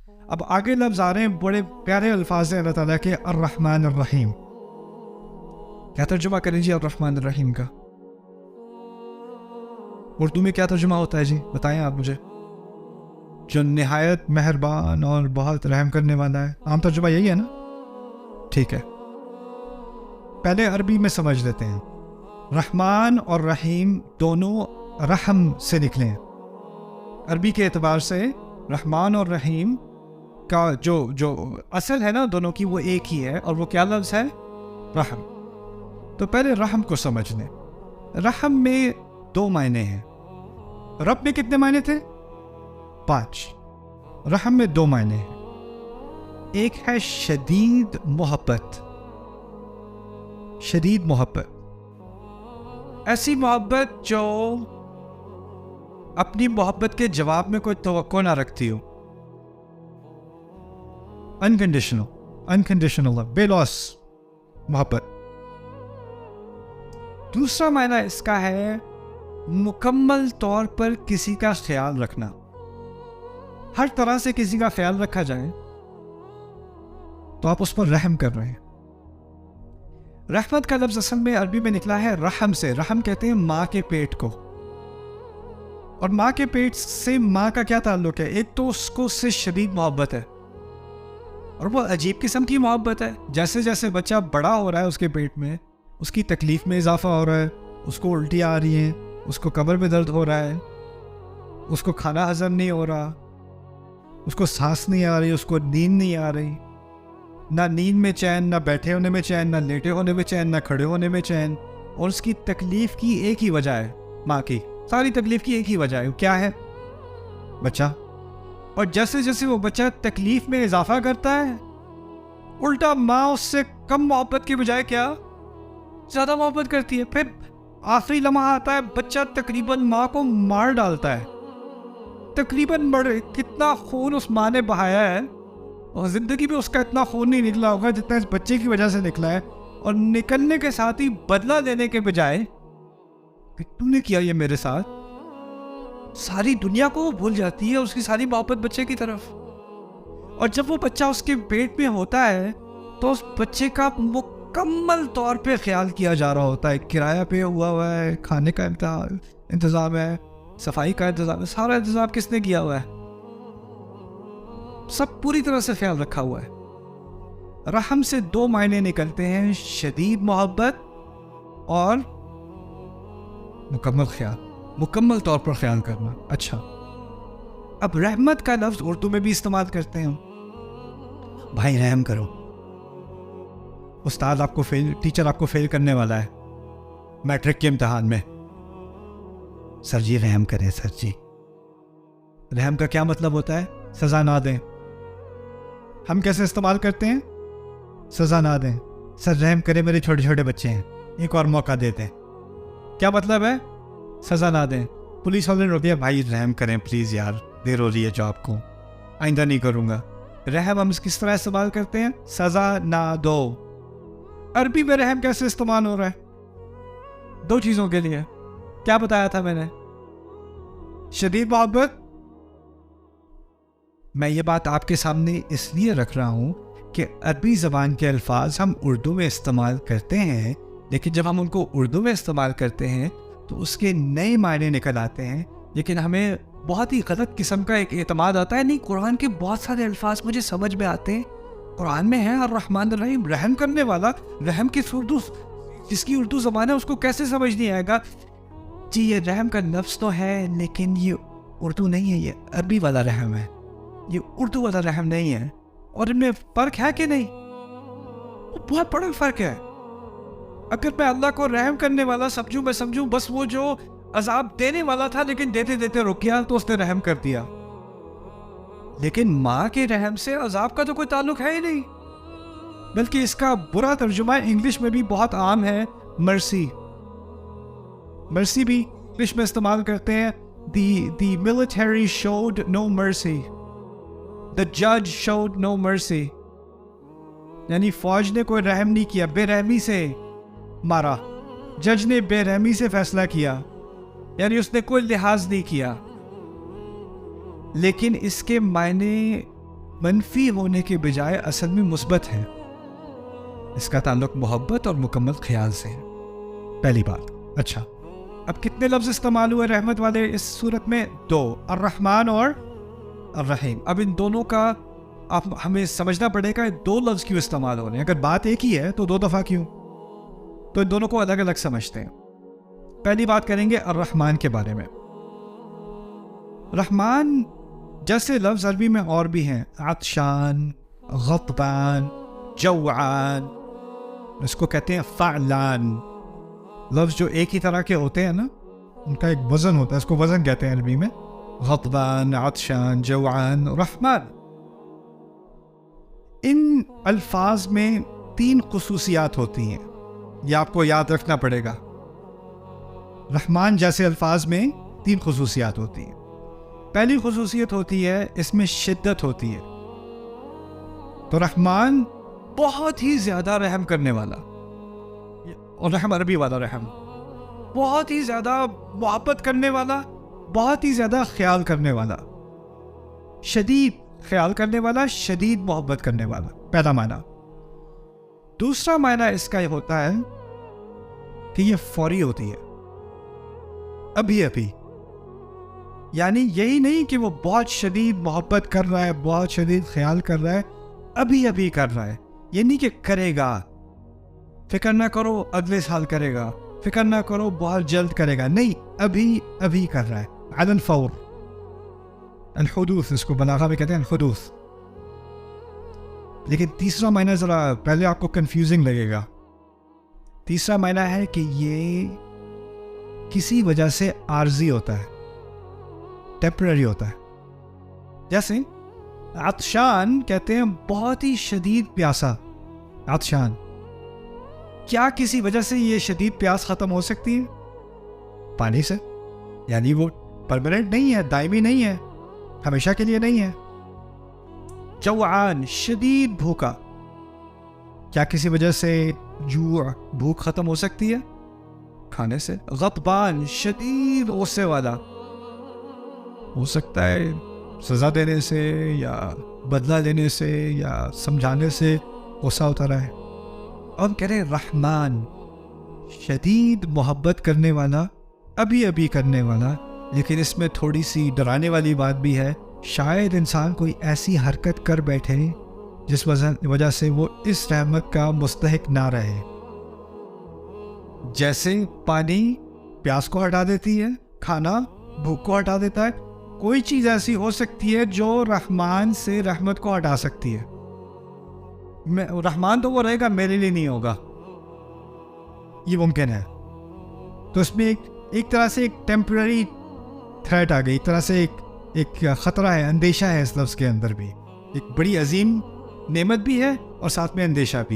اب آگے لفظ آ رہے ہیں بڑے پیارے الفاظ ہیں اللہ تعالیٰ کے، الرحمن الرحیم. کیا ترجمہ کریں جی الرحمن الرحیم کا؟ اردو میں کیا ترجمہ ہوتا ہے جی؟ بتائیں آپ مجھے. جو نہایت مہربان اور بہت رحم کرنے والا ہے، عام ترجمہ یہی ہے نا؟ ٹھیک ہے، پہلے عربی میں سمجھ لیتے ہیں. رحمان اور رحیم دونوں رحم سے نکلے ہیں. عربی کے اعتبار سے رحمان اور رحیم کا جو اصل ہے نا دونوں کی، وہ ایک ہی ہے، اور وہ کیا لفظ ہے؟ رحم. تو پہلے رحم کو سمجھ لیں. رحم میں 2 معنی ہیں. رب میں کتنے معنی تھے؟ 5. رحم میں 2 معنی ہیں. ایک ہے شدید محبت. شدید محبت، ایسی محبت جو اپنی محبت کے جواب میں کوئی توقع نہ رکھتی ہو. انکنڈیشنل بے لوس محبت. دوسرا معنی اس کا ہے مکمل طور پر کسی کا خیال رکھنا. ہر طرح سے کسی کا خیال رکھا جائے تو آپ اس پر رحم کر رہے ہیں. رحمت کا لفظ اصل میں عربی میں نکلا ہے رحم سے. رحم کہتے ہیں ماں کے پیٹ کو، اور ماں کے پیٹ سے ماں کا کیا تعلق ہے؟ ایک تو اس کو اس سے شدید محبت ہے، اور وہ عجیب قسم کی محبت ہے. جیسے جیسے بچہ بڑا ہو رہا ہے اس کے پیٹ میں، اس کی تکلیف میں اضافہ ہو رہا ہے، اس کو الٹی آ رہی ہیں، اس کو کمر میں درد ہو رہا ہے، اس کو کھانا ہضم نہیں ہو رہا، اس کو سانس نہیں آ رہی، اس کو نیند نہیں آ رہی. نہ نیند میں چین، نہ بیٹھے ہونے میں چین، نہ لیٹے ہونے میں چین، نہ کھڑے ہونے میں چین. اور اس کی تکلیف کی ایک ہی وجہ ہے، ماں کی ساری تکلیف کی ایک ہی وجہ ہے. کیا ہے؟ بچہ. اور جیسے جیسے وہ بچہ تکلیف میں اضافہ کرتا ہے، الٹا ماں اس سے کم محبت کے بجائے کیا زیادہ محبت کرتی ہے. پھر آخری لمحہ آتا ہے، بچہ تقریباً ماں کو مار ڈالتا ہے. تقریباً کتنا خون اس ماں نے بہایا ہے، اور زندگی میں اس کا اتنا خون نہیں نکلا ہوگا جتنا اس بچے کی وجہ سے نکلا ہے. اور نکلنے کے ساتھ ہی بدلہ لینے کے بجائے کہ تم نے کیا یہ میرے ساتھ، ساری دنیا کو بھول جاتی ہے، اس کی ساری محبت بچے کی طرف. اور جب وہ بچہ اس کے پیٹ میں ہوتا ہے تو اس بچے کا مکمل طور پہ خیال کیا جا رہا ہوتا ہے. کرایہ پہ ہوا ہے، کھانے کا انتظام ہے، صفائی کا انتظام ہے، سارا انتظام کس نے کیا ہوا ہے؟ سب پوری طرح سے خیال رکھا ہوا ہے. رحم سے 2 معنی نکلتے ہیں، شدید محبت اور مکمل خیال، مکمل طور پر خیال کرنا. اچھا، اب رحمت کا لفظ اردو میں بھی استعمال کرتے ہیں. بھائی رحم کرو، استاد آپ کو ٹیچر آپ کو فیل کرنے والا ہے میٹرک کے امتحان میں. سر جی رحم کریں سر جی. رحم کا کیا مطلب ہوتا ہے؟ سزا نہ دیں. ہم کیسے استعمال کرتے ہیں؟ سزا نہ دیں. سر رحم کریں، میرے چھوٹے چھوٹے بچے ہیں، ایک اور موقع دیتے ہیں. کیا مطلب ہے؟ سزا نہ دیں. پولیس والے نے روک دیا، بھائی رحم کریں پلیز یار، دیر ہو رہی ہے جاب کو، آئندہ نہیں کروں گا. رحم ہم کس طرح استعمال کرتے ہیں؟ سزا نہ دو. عربی میں رحم کیسے استعمال ہو رہا ہے؟ 2 چیزوں کے لیے. کیا بتایا تھا میں نے؟ شدید محبت. میں یہ بات آپ کے سامنے اس لیے رکھ رہا ہوں کہ عربی زبان کے الفاظ ہم اردو میں استعمال کرتے ہیں، لیکن جب ہم ان کو اردو میں استعمال کرتے ہیں تو اس کے نئے معنی نکل آتے ہیں. لیکن ہمیں بہت ہی غلط قسم کا ایک اعتماد آتا ہے، نہیں قرآن کے بہت سارے الفاظ مجھے سمجھ میں آتے ہیں، قرآن میں ہے الرحمن الرحیم، رحم کرنے والا. رحم کی اردو، جس کی اردو زبان ہے اس کو کیسے سمجھ نہیں آئے گا؟ جی یہ رحم کا لفظ تو ہے لیکن یہ اردو نہیں ہے، یہ عربی والا رحم ہے، یہ اردو والا رحم نہیں ہے. اور ان میں فرق ہے کہ نہیں؟ بہت بڑا فرق ہے. اگر میں اللہ کو رحم کرنے والا سمجھوں، میں سمجھوں بس وہ جو عذاب دینے والا تھا لیکن دیتے دیتے رک گیا تو اس نے رحم کر دیا. لیکن ماں کے رحم سے عذاب کا تو کوئی تعلق ہے ہی نہیں، بلکہ اس کا برا ترجمہ انگلش میں بھی بہت عام ہے، مرسی. مرسی بھی انگلش میں استعمال کرتے ہیں. The military showed no mercy. The judge showed no mercy. یعنی فوج نے کوئی رحم نہیں کیا، بے رحمی سے مارا. جج نے بے رحمی سے فیصلہ کیا، یعنی اس نے کوئی لحاظ نہیں کیا. لیکن اس کے معنی منفی ہونے کے بجائے اصل میں مثبت ہے. اس کا تعلق محبت اور مکمل خیال سے ہے. پہلی بات. اچھا اب کتنے لفظ استعمال ہوئے رحمت والے اس صورت میں؟ 2، الرحمن اور الرحیم. اب ان دونوں کا ہمیں سمجھنا پڑے گا 2 لفظ کیوں استعمال ہو رہے ہیں. اگر بات ایک ہی ہے تو 2 دفعہ کیوں؟ تو ان دونوں کو الگ الگ سمجھتے ہیں. پہلی بات کریں گے الرحمن کے بارے میں. رحمان جیسے لفظ عربی میں اور بھی ہیں، عطشان، غضبان، جوعان، اس کو کہتے ہیں فعلان. لفظ جو ایک ہی طرح کے ہوتے ہیں نا، ان کا ایک وزن ہوتا ہے، اس کو وزن کہتے ہیں عربی میں. غضبان، عطشان، جوعان، رحمان. ان الفاظ میں 3 خصوصیات ہوتی ہیں، یہ آپ کو یاد رکھنا پڑے گا. رحمان جیسے الفاظ میں 3 خصوصیات ہوتی ہیں. پہلی خصوصیت ہوتی ہے اس میں شدت ہوتی ہے. تو رحمان بہت ہی زیادہ رحم کرنے والا، اور رحم عربی والا رحم، بہت ہی زیادہ محبت کرنے والا، بہت ہی زیادہ خیال کرنے والا، شدید خیال کرنے والا، شدید محبت کرنے والا. پہلا معنی. دوسرا معنی اس کا یہ ہوتا ہے کہ یہ فوری ہوتی ہے، ابھی ابھی. یعنی یہی نہیں کہ وہ بہت شدید محبت کر رہا ہے، بہت شدید خیال کر رہا ہے، ابھی ابھی کر رہا ہے. یہ نہیں کہ کرے گا، فکر نہ کرو اگلے سال کرے گا، فکر نہ کرو بہت جلد کرے گا. نہیں، ابھی ابھی کر رہا ہے. علی الفور، الحدوث، اس کو بلاغہ میں کہتے ہیں الحدوث. لیکن تیسرا معنی ذرا پہلے آپ کو کنفیوزنگ لگے گا. تیسرا معنی ہے کہ یہ کسی وجہ سے عارضی ہوتا ہے، ٹیمپرری ہوتا ہے. جیسے عطشان کہتے ہیں بہت ہی شدید پیاسا، عطشان. کیا کسی وجہ سے یہ شدید پیاس ختم ہو سکتی ہے؟ پانی سے. یعنی وہ پرماننٹ نہیں ہے، دائمی نہیں ہے، ہمیشہ کے لیے نہیں ہے. جوعان، شدید بھوکا. کیا کسی وجہ سے جوع، بھوک ختم ہو سکتی ہے؟ کھانے سے. غضبان، شدید غصے والا. ہو سکتا ہے سزا دینے سے یا بدلہ لینے سے یا سمجھانے سے غصہ ہوتا رہے. اور کہہ رہے رحمان، شدید محبت کرنے والا، ابھی ابھی کرنے والا. لیکن اس میں تھوڑی سی ڈرانے والی بات بھی ہے. شاید انسان کوئی ایسی حرکت کر بیٹھے جس وجہ سے وہ اس رحمت کا مستحق نہ رہے. جیسے پانی پیاس کو ہٹا دیتی ہے، کھانا بھوک کو ہٹا دیتا ہے. کوئی چیز ایسی ہو سکتی ہے جو رحمان سے رحمت کو ہٹا سکتی ہے. رحمان تو وہ رہے گا، میرے لیے نہیں ہوگا، یہ ممکن ہے. تو اس میں ایک طرح سے ایک ٹیمپرری تھریٹ آ گئی، ایک طرح سے ایک خطرہ ہے، اندیشہ ہے اس لفظ کے اندر بھی. ایک بڑی عظیم نعمت بھی ہے اور ساتھ میں اندیشہ بھی ہے.